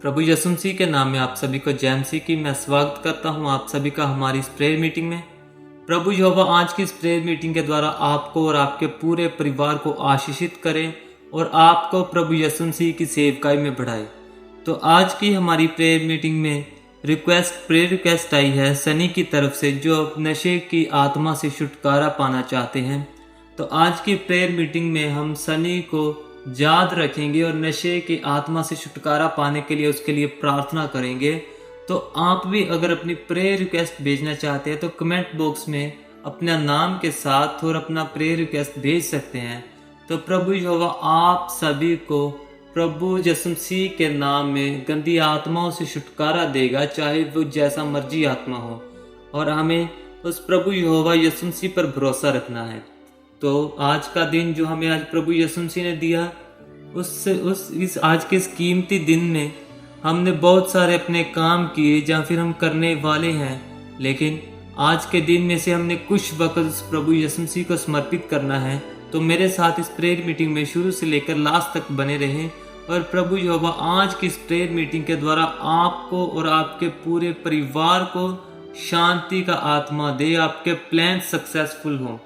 प्रभु यीशु मसीह के नाम में आप सभी को जय मसीह की मैं स्वागत करता हूं आप सभी का हमारी इस प्रेयर मीटिंग में। प्रभु यहोवा आज की इस प्रेयर मीटिंग के द्वारा आपको और आपके पूरे परिवार को आशीषित करें और आपको प्रभु यीशु मसीह की सेवकाई में बढ़ाए। तो आज की हमारी प्रेयर मीटिंग में प्रेयर रिक्वेस्ट आई है सनी की तरफ से, जो नशे की आत्मा से छुटकारा पाना चाहते हैं। तो आज की प्रेयर मीटिंग में हम सनी को याद रखेंगे और नशे की आत्मा से छुटकारा पाने के लिए उसके लिए प्रार्थना करेंगे। तो आप भी अगर अपनी प्रेयर रिक्वेस्ट भेजना चाहते हैं तो कमेंट बॉक्स में अपना नाम के साथ और अपना प्रेयर रिक्वेस्ट भेज सकते हैं। तो प्रभु यहोवा आप सभी को प्रभु यीशु मसीह के नाम में गंदी आत्माओं से छुटकारा देगा, चाहे वो जैसा मर्जी आत्मा हो, और हमें उस प्रभु यहोवा यीशु मसीह पर भरोसा रखना है। तो आज का दिन जो हमें आज प्रभु यीशु मसीह ने दिया, इस आज के इस कीमती दिन में हमने बहुत सारे अपने काम किए या फिर हम करने वाले हैं, लेकिन आज के दिन में से हमने कुछ वक्त उस प्रभु यीशु मसीह को समर्पित करना है। तो मेरे साथ इस प्रेयर मीटिंग में शुरू से लेकर लास्ट तक बने रहें और प्रभु यहोवा आज की इस प्रेयर मीटिंग के द्वारा आपको और आपके पूरे परिवार को शांति का आत्मा दे, आपके प्लान सक्सेसफुल हों।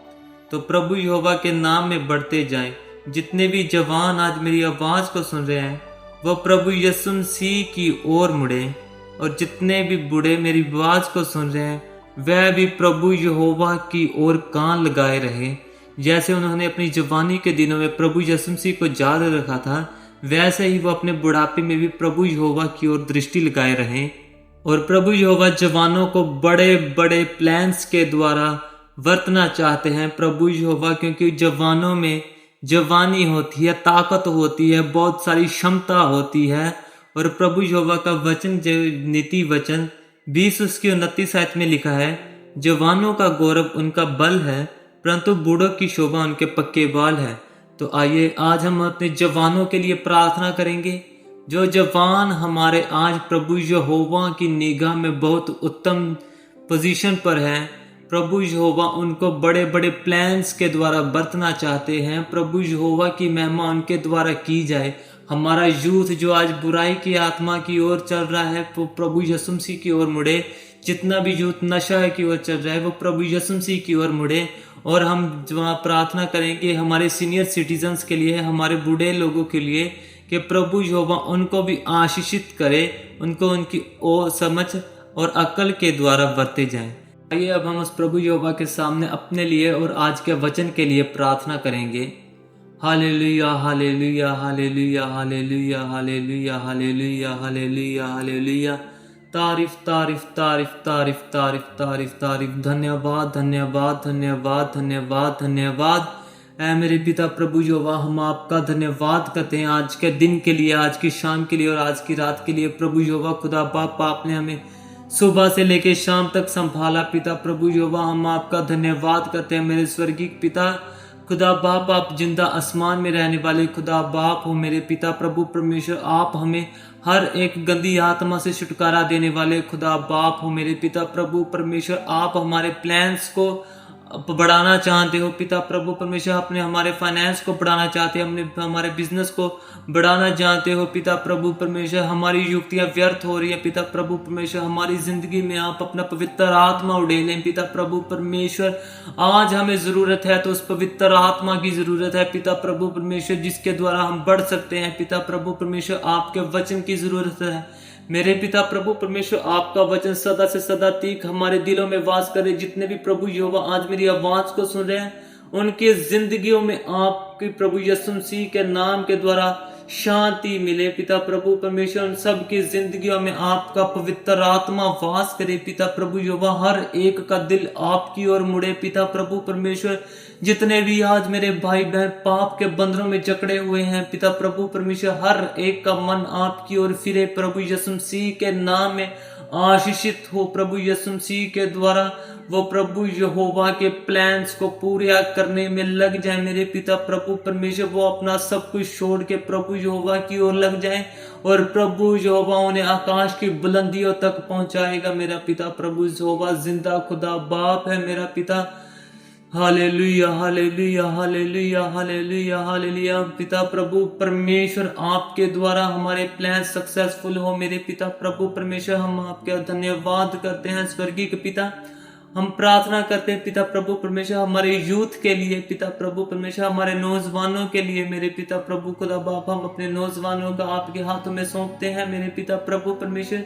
तो प्रभु यहोवा के नाम में बढ़ते जाएं। जितने भी जवान आज मेरी आवाज को सुन रहे हैं वो प्रभु यीशु मसीह की ओर मुड़े, और जितने भी बूढ़े मेरी आवाज को सुन रहे हैं वह भी प्रभु यहोवा की ओर कान लगाए रहे। जैसे उन्होंने अपनी जवानी के दिनों में प्रभु यीशु मसीह को याद रखा था, वैसे ही वो अपने बुढ़ापे में भी प्रभु यहोवा की ओर दृष्टि लगाए रहे। और प्रभु यहोवा जवानों को बड़े बड़े प्लान्स के द्वारा वर्तना चाहते हैं प्रभु यहोवा, क्योंकि जवानों में जवानी होती है, ताकत होती है, बहुत सारी क्षमता होती है। और प्रभु यहोवा का वचन जो नीति वचन 20:29 में लिखा है, जवानों का गौरव उनका बल है, परंतु बूढ़ों की शोभा उनके पक्के बाल है। तो आइए आज हम अपने जवानों के लिए प्रार्थना करेंगे। जो जवान हमारे आज प्रभु यहोवा की निगाह में बहुत उत्तम पोजीशन पर हैं, प्रभु यहोवा उनको बड़े बड़े प्लान्स के द्वारा बरतना चाहते हैं। प्रभु यहोवा की महिमा उनके द्वारा की जाए। हमारा यूथ जो आज बुराई की आत्मा की ओर चल रहा है वो प्रभु यीशु मसीह की ओर मुड़े। जितना भी यूथ नशा की ओर चल रहा है वो प्रभु यीशु मसीह की ओर मुड़े। और हम वहाँ प्रार्थना करेंगे हमारे सीनियर सिटीजन्स के लिए, हमारे बूढ़े लोगों के लिए, कि प्रभु यहोवा उनको भी आशीषित करे, उनको उनकी समझ और अक्ल के द्वारा बरते जाएं। आइए अब हम उस प्रभु यहोवा के सामने अपने लिए और आज के वचन के लिए प्रार्थना करेंगे। Hallelujah hallelujah hallelujah hallelujah hallelujah hallelujah hallelujah hallelujah. तारीफ तारीफ तारीफ तारीफ तारीफ तारीफ तारीफ। धन्यवाद धन्यवाद धन्यवाद धन्यवाद धन्यवाद। ऐ मेरे पिता प्रभु यहोवा, हम आपका धन्यवाद करते हैं आज के दिन के लिए, आज की शाम के लिए और आज की रात के लिए। प्रभु यहोवा खुदा बाप, आपने हमें सुबह से लेकर शाम तक संभाला। पिता प्रभु यहोवा, हम आपका धन्यवाद करते हैं। मेरे स्वर्गीय पिता खुदा बाप, आप जिंदा आसमान में रहने वाले खुदा बाप हो। मेरे पिता प्रभु परमेश्वर, आप हमें हर एक गंदी आत्मा से छुटकारा देने वाले खुदा बाप हो। मेरे पिता प्रभु परमेश्वर, आप हमारे प्लान्स को बढ़ाना चाहते हो। पिता प्रभु परमेश्वर, आपने हमारे फाइनेंस को बढ़ाना चाहते हो, हमने हमारे बिजनेस को बढ़ाना चाहते हो। पिता प्रभु परमेश्वर, हमारी युक्तियां व्यर्थ हो रही है। पिता प्रभु परमेश्वर, हमारी जिंदगी में आप अपना पवित्र आत्मा उड़ेलें। पिता प्रभु परमेश्वर, आज हमें जरूरत है तो उस पवित्र आत्मा की जरूरत है। पिता प्रभु परमेश्वर, जिसके द्वारा हम बढ़ सकते हैं। पिता प्रभु परमेश्वर, आपके वचन की जरूरत है। मेरे पिता प्रभु परमेश्वर, आपका वचन सदा से सदा तीख हमारे दिलों में वास करे। जितने भी प्रभु यहोवा आज मेरी आवाज को सुन रहे हैं, उनकी जिंदगियों में आपके प्रभु यीशु मसीह के नाम के द्वारा शांति मिले। पिता प्रभु परमेश्वर, उन सब की जिंदगियों में आपका पवित्र आत्मा वास करे। पिता प्रभु यहोवा, हर एक का दिल आपकी ओर मुड़े। पिता प्रभु परमेश्वर, जितने भी आज मेरे भाई बहन पाप के बंधनों में जकड़े हुए हैं, पिता प्रभु परमेश्वर, हर एक का मन आपकी ओर फिरे। प्रभु यीशु मसीह के नाम में आशीषित हो। प्रभु यीशु मसीह के द्वारा वो प्रभु यहोवा के प्लान्स को पूरा करने में लग जाए। मेरे पिता प्रभु परमेश्वर, वो अपना सब कुछ छोड़ के प्रभु यहोवा की ओर लग जाए और प्रभु यहोवा उन्हें आकाश की बुलंदियों तक पहुंचाएगा। मेरा पिता प्रभु यहोवा जिंदा खुदा बाप है। मेरा पिता hallelujah hallelujah hallelujah hallelujah hallelujah. पिता प्रभु परमेश्वर, आपके द्वारा हमारे प्लान सक्सेसफुल हो मेरे पिता प्रभु परमेश्वर। हम आपका धन्यवाद करते हैं स्वर्गीय पिता। हम प्रार्थना करते हैं पिता प्रभु परमेश्वर हमारे यूथ के लिए, पिता प्रभु परमेश्वर हमारे नौजवानों के लिए मेरे पिता प्रभु खुदा बाप। हम अपने नौजवानों का आपके हाथों में सौंपते हैं मेरे पिता प्रभु परमेश्वर।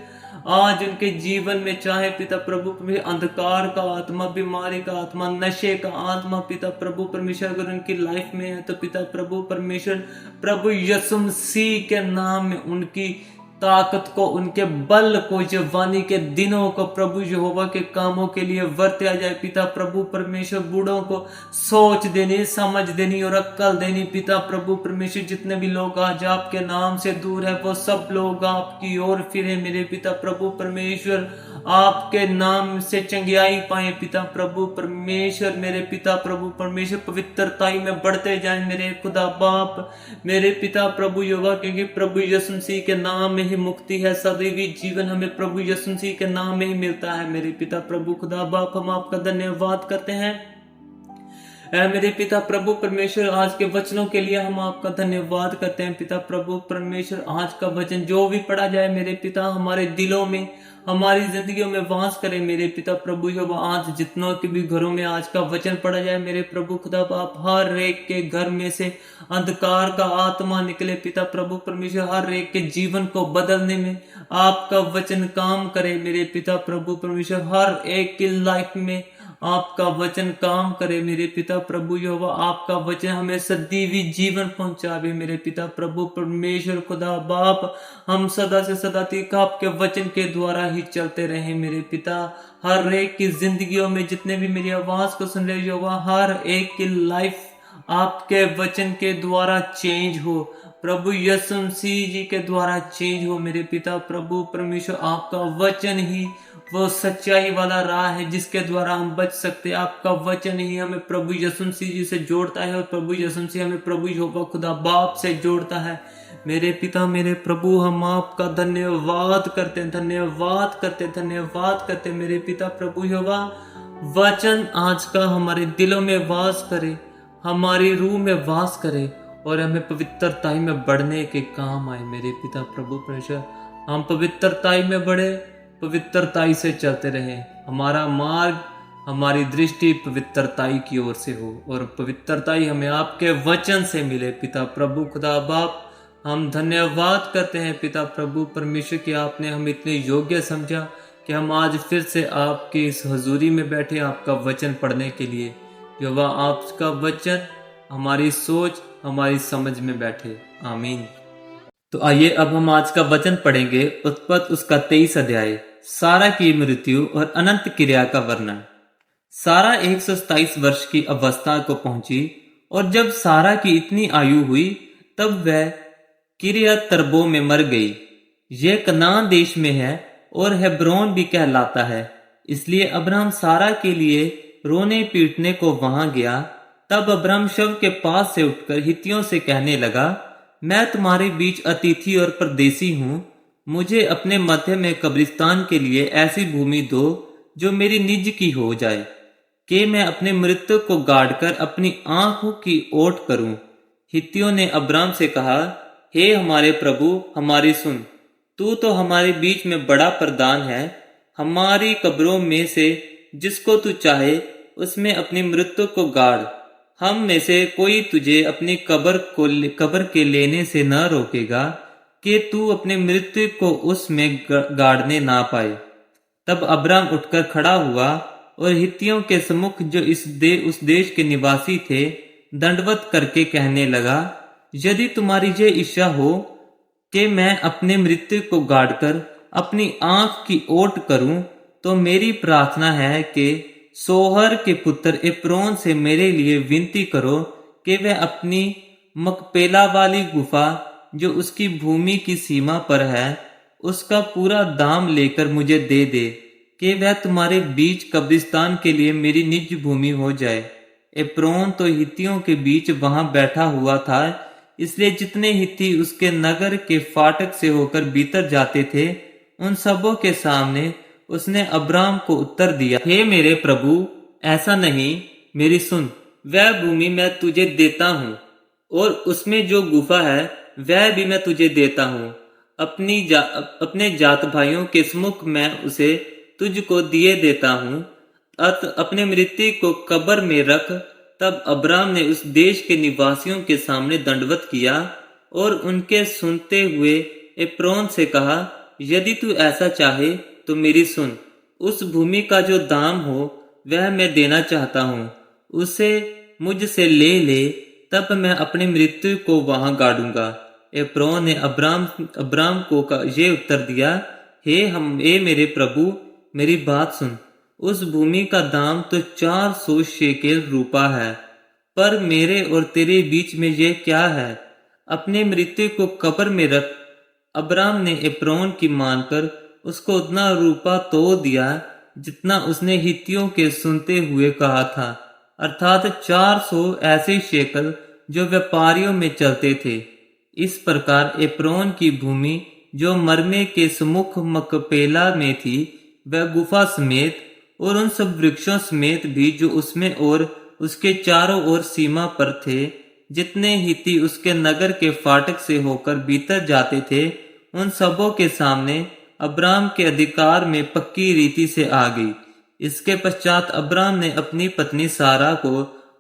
आज उनके जीवन में चाहे पिता प्रभु परमेश्वर अंधकार का आत्मा, बीमारी का आत्मा, नशे का आत्मा पिता प्रभु परमेश्वर अगर उनकी लाइफ में है तो पिता प्रभु परमेश्वर प्रभु यीशु मसीह के नाम में उनकी ताकत को, उनके बल को, जवानी के दिनों को प्रभु यहोवा के कामों के लिए वर्त्या जाए पिता प्रभु परमेश्वर। बूढ़ों को सोच देनी, समझ देनी और अक्ल देनी पिता प्रभु परमेश्वर। जितने भी लोग आज आपके नाम से दूर है वो सब लोग आपकी ओर फिरे मेरे पिता प्रभु परमेश्वर। आपके नाम से चंगियाई पाए पिता प्रभु परमेश्वर। मेरे पिता प्रभु परमेश्वर पवित्रताई में बढ़ते जाए मेरे खुदा बाप मेरे पिता प्रभु यहोवा, क्योंकि प्रभु यीशु मसीह के नाम में ही मुक्ति है। सदैवी जीवन हमें प्रभु यीशु मसीह के नाम में ही मिलता है मेरे पिता प्रभु खुदा बाप। हम आपका धन्यवाद करते हैं मेरे पिता प्रभु परमेश्वर। आज के वचनों के लिए हम आपका धन्यवाद करते हैं पिता प्रभु परमेश्वर। आज का वचन जो भी पढ़ा जाए मेरे पिता हमारे दिलों में, हमारी जिंदगियों में वास करे मेरे पिता प्रभु यहोवा। आज जितनों के भी घरों में आज का वचन पढ़ा जाए मेरे प्रभु खुदा बाप, हर एक के घर में से अंधकार का आत्मा निकले पिता प्रभु परमेश्वर। हर एक के जीवन को बदलने में आपका वचन काम करे मेरे पिता प्रभु परमेश्वर। हर एक की लाइफ में आपका वचन काम करे मेरे पिता प्रभु यहोवा। आपका वचन हमें सदैवी जीवन पहुंचावे मेरे पिता प्रभु परमेश्वर खुदा बाप। हम सदा से सदा तक आपके वचन के द्वारा ही चलते रहे मेरे पिता। हर एक की जिंदगियों में जितने भी मेरी आवाज को सुन रहे यहोवा, हर एक की लाइफ आपके वचन के द्वारा चेंज हो प्रभु यीशु मसीह जी के द्वारा चेंज हो मेरे पिता प्रभु परमेश्वर। आपका वचन ही वो सच्चाई वाला राह है जिसके द्वारा हम बच सकते हैं। आपका वचन ही हमें प्रभु यीशु मसीह जी से जोड़ता है और प्रभु यीशु मसीह हमें प्रभु यहोवा खुदा बाप से जोड़ता है मेरे पिता मेरे प्रभु। हम आपका धन्यवाद करते हैं, धन्यवाद करते, धन्यवाद करते मेरे पिता प्रभु यहोवा। वचन आज का हमारे दिलों में वास करे, हमारी रूह में वास करे और हमें पवित्रताई में बढ़ने के काम आए मेरे पिता प्रभु परमेश्वर। हम पवित्रताई में बढ़े, पवित्रताई से चलते रहें। हमारा मार्ग, हमारी दृष्टि पवित्रताई की ओर से हो और पवित्रताई हमें आपके वचन से मिले पिता प्रभु खुदा बाप। हम धन्यवाद करते हैं पिता प्रभु परमेश्वर कि आपने हम इतने योग्य समझा कि हम आज फिर से आपकी इस हजूरी में बैठे आपका वचन पढ़ने के लिए। यहोवा आपका वचन हमारी सोच, हमारी समझ में बैठे। आमीन। तो आइए अब हम आज का वचन पढ़ेंगे। उत्पत्ति उसका 23 अध्याय। सारा की मृत्यु और अनंत क्रिया का वर्णन। सारा 127 वर्ष की अवस्था को पहुंची और जब सारा की इतनी आयु हुई तब वह किरियत तरबो में मर गई। यह कनान देश में है और हेब्रोन भी कहलाता है। इसलिए अब्राहम सारा के लिए रोने पीटने को वहां गया। तब अब्राहम शव के पास से उठकर हित्तियों से कहने लगा, मैं तुम्हारे बीच अतिथि और परदेसी हूं। मुझे अपने मध्य में कब्रिस्तान के लिए ऐसी भूमि दो जो मेरी निज की हो जाए कि मैं अपने मृत्यु को गाड़कर अपनी आंखों की ओट करूं। हित्तियों ने अब्राहम से कहा, हे हमारे प्रभु हमारी सुन, तू तो हमारे बीच में बड़ा प्रधान है। हमारी कब्रों में से जिसको तू चाहे उसमें अपनी मृत्यु को गाड़। हम में से कोई तुझे अपनी कब्र के लेने से न रोकेगा कि तू अपने मृत्यु को उसमें गाड़ने ना पाए। तब अब्राहम उठकर खड़ा हुआ और हित्तियों के सम्मुख जो उस देश के निवासी थे दंडवत करके कहने लगा, यदि तुम्हारी यह इच्छा हो कि मैं अपने मृत्यु को गाड़कर अपनी आंख की ओट करूं, तो मेरी प्रार्थना है कि सोहर के पुत्र एप्रोन से मेरे लिए विनती करो कि वह अपनी मकपेला वाली गुफा जो उसकी भूमि की सीमा पर है उसका पूरा दाम लेकर मुझे दे दे कि वह तुम्हारे बीच कब्रिस्तान के लिए मेरी निज भूमि हो जाए। एप्रोन तो हित्तियों के बीच वहां बैठा हुआ था, इसलिए जितने हित्ती उसके नगर के फाटक से होकर भीतर जाते थे उन सबों के सामने उसने अब्राहम को उत्तर दिया, हे मेरे प्रभु, ऐसा नहीं मेरी सुन, वह भूमि मैं तुझे देता हूँ और उसमें जो गुफा है वह भी मैं तुझे देता हूँ। अपने जात भाइयों के सम्मुख मैं उसे तुझको दिए देता हूँ। अपने मृत्यु को कब्र में रख। तब अब्राम ने उस देश के निवासियों के सामने दंडवत किया और उनके सुनते हुए एप्रोन से कहा, यदि तू ऐसा चाहे तो मेरी सुन, उस भूमि का जो दाम हो वह मैं देना चाहता हूँ, उसे मुझसे ले ले, तब मैं अपनी मृत्यु को वहां गाड़ूंगा। एप्रोन ने अब्राम को ये उत्तर दिया, हे मेरे प्रभु, मेरी बात सुन। उस भूमि का दाम तो 400 शेकेल रूपा है, पर मेरे और तेरे बीच में ये क्या है? अपने मृत्यु को कब्र में रख। अब्राम ने एप्रोन की मानकर उसको उतना रूपा तो दिया जितना उसने हित्तियों के सुनते हुए कहा था, अर्थात 400 ऐसे शेकल जो व्यापारियों में चलते थे। इस प्रकार एप्रोन की भूमि जो मरमे के सम्मुख मकपेला में थी, वह गुफा समेत और उन सब वृक्षों समेत भी जो उसमें और उसके चारों ओर सीमा पर थे, जितने हित्ती उसके नगर के फाटक से होकर भीतर जाते थे, उन सबों के सामने अब्राम के अधिकार में पक्की रीति से आ गई। इसके पश्चात अब्राम ने अपनी पत्नी सारा को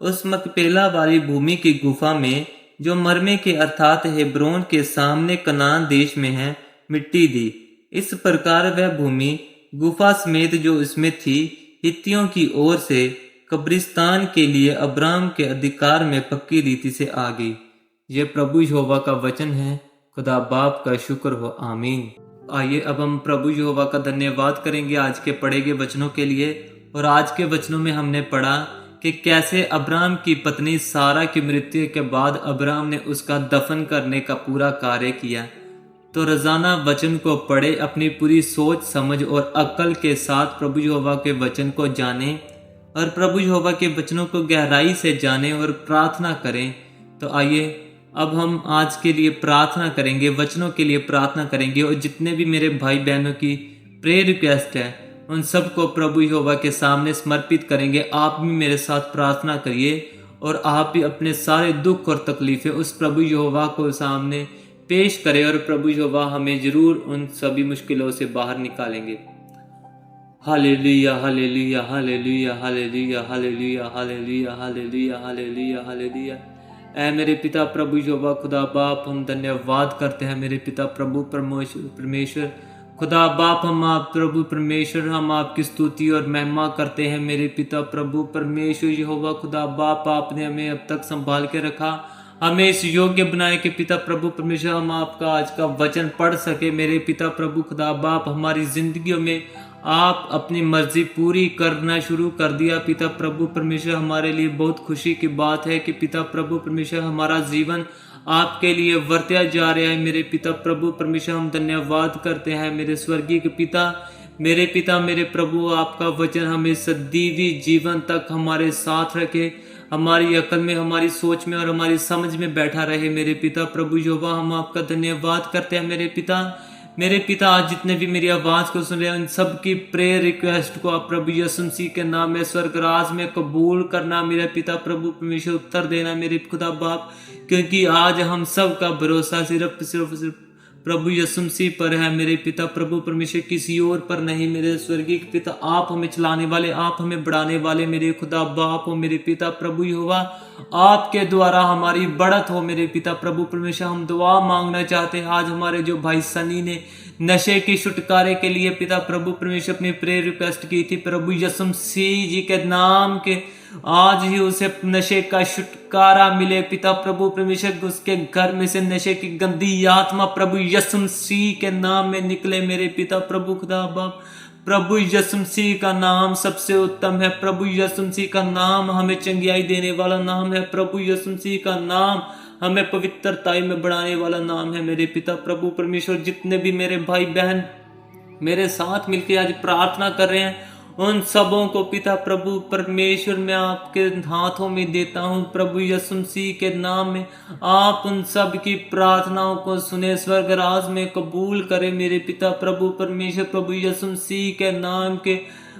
उस मकपेला वाली भूमि की गुफा में जो मरमे के अर्थात हेब्रोन के सामने कनान देश में है, मिट्टी दी। इस प्रकार वह भूमि गुफा समेत जो इसमें थी, हित्तियों की ओर से कब्रिस्तान के लिए अब्राम के अधिकार में पक्की रीति से आ गई। ये प्रभु यहोवा का वचन है। खुदा बाप का शुक्र हो, आमीन। आइए अब हम प्रभु यहोवा का धन्यवाद करेंगे आज के पढ़े गए वचनों के लिए। और आज के वचनों में हमने पढ़ा कि कैसे अब्राम की पत्नी सारा की मृत्यु के बाद अब्राम ने उसका दफन करने का पूरा कार्य किया। तो रोजाना वचन को पढ़े, अपनी पूरी सोच समझ और अक्ल के साथ प्रभु यहोवा के वचन को जाने और प्रभु यहोवा के वचनों को गहराई से जाने और प्रार्थना करें। तो आइए अब हम आज के लिए प्रार्थना करेंगे, वचनों के लिए प्रार्थना करेंगे। और जितने भी मेरे भाई बहनों की प्रेयर रिक्वेस्ट है उन सबको प्रभु यहोवा के सामने समर्पित करेंगे। आप भी मेरे साथ प्रार्थना करिए और आप भी अपने सारे दुख और तकलीफें उस प्रभु यहोवा को सामने पेश करें और प्रभु यहोवा हमें जरूर उन सभी मुश्किलों से बाहर निकालेंगे। Hallelujah hallelujah hallelujah hallelujah hallelujah hallelujah hallelujah hallelujah hallelujah. ऐ मेरे पिता प्रभु यहोवा खुदा बाप, हम धन्यवाद करते हैं मेरे पिता प्रभु परमेश्वर खुदा बाप। हम आप प्रभु परमेश्वर, हम आपकी स्तुति और महिमा करते हैं मेरे पिता प्रभु परमेश्वर यहोवा खुदा बाप। आपने हमें अब तक संभाल के रखा, हमें इस योग्य बनाए कि पिता प्रभु परमेश्वर हम आपका आज का वचन पढ़ सके मेरे पिता प्रभु खुदा बाप। हमारी जिंदगियों में आप अपनी मर्जी पूरी करना शुरू कर दिया पिता प्रभु परमेश्वर। हमारे लिए बहुत खुशी की बात है कि पिता प्रभु परमेश्वर हमारा जीवन आपके लिए वर्त्या जा रहा है मेरे पिता प्रभु परमेश्वर। हम धन्यवाद करते हैं मेरे स्वर्गीय के पिता मेरे प्रभु। आपका वचन हमें सदैवी जीवन तक हमारे साथ रखे, हमारी अकल में, हमारी सोच में और हमारी समझ में बैठा रहे मेरे पिता प्रभु यहोवा। हम आपका धन्यवाद करते हैं मेरे पिता आज जितने भी मेरी आवाज को सुन रहे हैं उन सब की प्रेयर रिक्वेस्ट को आप प्रभु यीशु मसीह के नाम में स्वर्ग राज में कबूल करना मेरे पिता प्रभु परमेश्वर। उत्तर देना मेरे खुदा बाप, क्योंकि आज हम सब का भरोसा सिर्फ प्रभु यीशु मसीह पर है मेरे पिता प्रभु परमेश्वर, किसी और पर नहीं मेरे स्वर्गीय पिता। आप हमें चलाने वाले, आप हमें बढ़ाने वाले मेरे खुदा बाप हो मेरे पिता प्रभु यहोवा। आपके द्वारा हमारी बढ़त हो मेरे पिता प्रभु परमेश्वर। हम दुआ मांगना चाहते हैं आज हमारे जो भाई सनी ने नशे की छुटकारे के लिए पिता प्रभु परमेश्वर अपनी प्रेयर रिक्वेस्ट की थी, प्रभु यीशु मसीह जी के नाम के आज ही उसे नशे का छुटकारा मिले पिता प्रभु परमेश्वर। उसके घर में से नशे की गंदी आत्मा प्रभु यीशु मसीह के नाम में निकले मेरे पिता प्रभु खुदा बाप। प्रभु यीशु मसीह का नाम सबसे उत्तम है, प्रभु यीशु मसीह का नाम हमें चंगियाई देने वाला नाम है, प्रभु यीशु मसीह का नाम हमें पवित्रताई में बढ़ाने वाला नाम है मेरे पिता प्रभु परमेश्वर। जितने भी मेरे भाई बहन मेरे साथ मिलकर आज प्रार्थना कर रहे हैं उन सबों को पिता प्रभु परमेश्वर मैं आपके हाथों में देता हूं प्रभु यीशु मसीह के नाम में। आप उन सब की प्रार्थनाओं को सुने, स्वर्ग राज में कबूल करें मेरे पिता प्रभु परमेश्वर। प्रभु यीशु मसीह के नाम के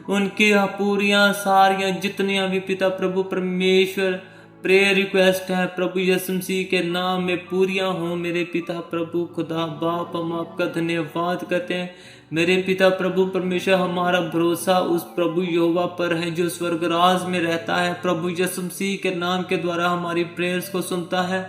उनकी पूरियां सारियां जितनियां भी पिता प्रभु परमेश्वर प्रेयर रिक्वेस्ट है प्रभु यीशु मसीह के नाम में पूरियां हो मेरे पिता प्रभु खुदा बाप, हम आपका धन्यवाद करते हैं मेरे पिता प्रभु परमेश्वर। हमारा भरोसा उस प्रभु यहोवा पर है जो स्वर्गराज में रहता है, प्रभु यीशु मसीह के नाम के द्वारा हमारी प्रेयर्स को सुनता है।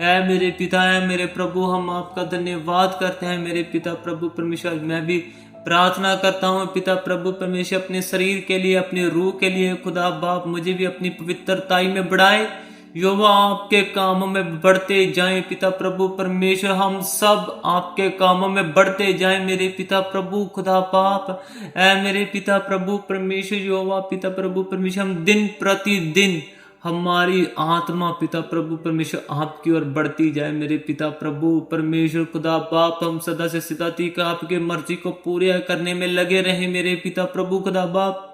ऐ मेरे पिता, है मेरे प्रभु, हम आपका धन्यवाद करते हैं मेरे पिता प्रभु परमेश्वर। मैं भी प्रार्थना करता हूँ पिता प्रभु परमेश्वर अपने शरीर के लिए, अपनी रूह के लिए खुदा बाप, मुझे भी अपनी पवित्रताई में बढ़ाए, यहोवा आपके कामों में बढ़ते जाएं पिता प्रभु परमेश्वर। हम सब आपके कामों में बढ़ते जाएं मेरे पिता प्रभु खुदा बाप। ऐ मेरे पिता प्रभु परमेश्वर यहोवा पिता प्रभु परमेश्वर, हम दिन प्रतिदिन हमारी आत्मा पिता प्रभु परमेश्वर आपकी ओर बढ़ती जाए मेरे पिता प्रभु परमेश्वर खुदा बाप। हम सदा से सदा तक आपके मर्जी को पूरा करने में लगे रहे मेरे पिता प्रभु खुदा बाप।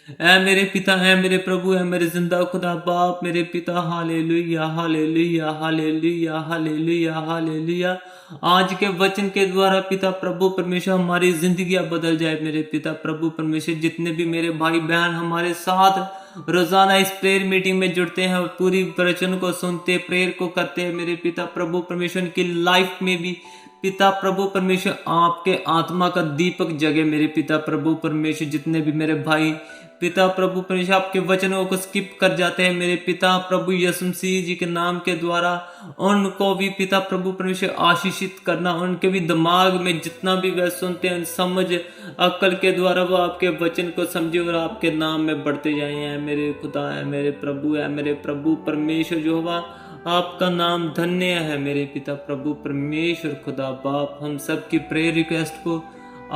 ऐ मेरे पिता, है मेरे प्रभु, है मेरे जिंदा खुदा बाप मेरे पिता। Hallelujah hallelujah hallelujah hallelujah hallelujah. आज के वचन के द्वारा पिता प्रभु परमेश्वर हमारी जिंदगियां बदल जाए मेरे पिता प्रभु परमेश्वर। जितने भी मेरे भाई बहन हमारे साथ रोजाना इस प्रेयर मीटिंग में जुड़ते हैं और पूरी वचन को सुनते, प्रेयर को करते हैं मेरे पिता प्रभु परमेश्वर की लाइफ में भी पिता प्रभु परमेश्वर आपके आत्मा का दीपक जगे मेरे पिता प्रभु परमेश्वर। जितने भी मेरे भाई पिता प्रभु परमेश्वर आपके वचनों को स्किप कर जाते हैं मेरे पिता प्रभु यीशु मसीह जी के नाम के द्वारा, उनको भी पिता प्रभु परमेश्वर आशीषित करना। उनके भी दिमाग में जितना भी वह सुनते हैं समझ अक्ल के द्वारा वो आपके वचन को समझे और आपके नाम में बढ़ते जाए। हैं मेरे खुदा, है मेरे प्रभु, है मेरे प्रभु परमेश्वर यहोवा, आपका नाम धन्य है मेरे पिता प्रभु परमेश्वर खुदा बाप। हम सब की प्रेयर रिक्वेस्ट को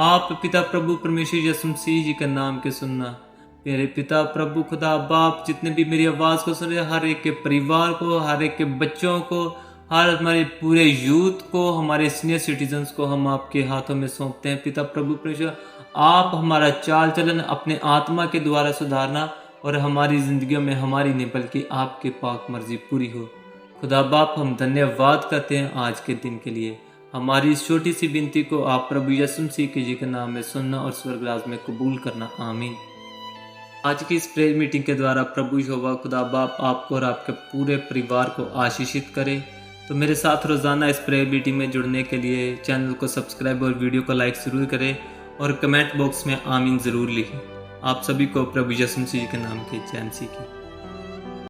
आप पिता प्रभु परमेश्वर यीशु मसीह जी के नाम के सुनना मेरे पिता प्रभु खुदा बाप। जितने भी मेरी आवाज को सुन रहे हर एक के परिवार को, हर एक के बच्चों को, हर हमारे पूरे यूथ को, हमारे सीनियर सिटीजन्स को हम आपके हाथों में सौंपते हैं पिता प्रभु परमेश्वर। आप हमारा चाल चलन अपने आत्मा के द्वारा सुधारना और हमारी जिंदगियों में हमारी नहीं बल्कि आपके पाक मर्जी पूरी हो खुदा बाप। हम धन्यवाद करते हैं आज के दिन के लिए। हमारी इस छोटी सी विनती को आप प्रभु यीशु मसीह जी के नाम में सुनना और स्वर्गराज में कबूल करना, आमीन। आज की इस प्रेयर मीटिंग के द्वारा प्रभु यहोवा खुदा बाप आपको और आपके पूरे परिवार को आशीषित करे। तो मेरे साथ रोजाना इस प्रेयर मीटिंग में जुड़ने के लिए चैनल को सब्सक्राइब और वीडियो को लाइक जरूर करें और कमेंट बॉक्स में आमीन जरूर लिखें। आप सभी को प्रभु यीशु मसीह के नाम की जय मसीह की।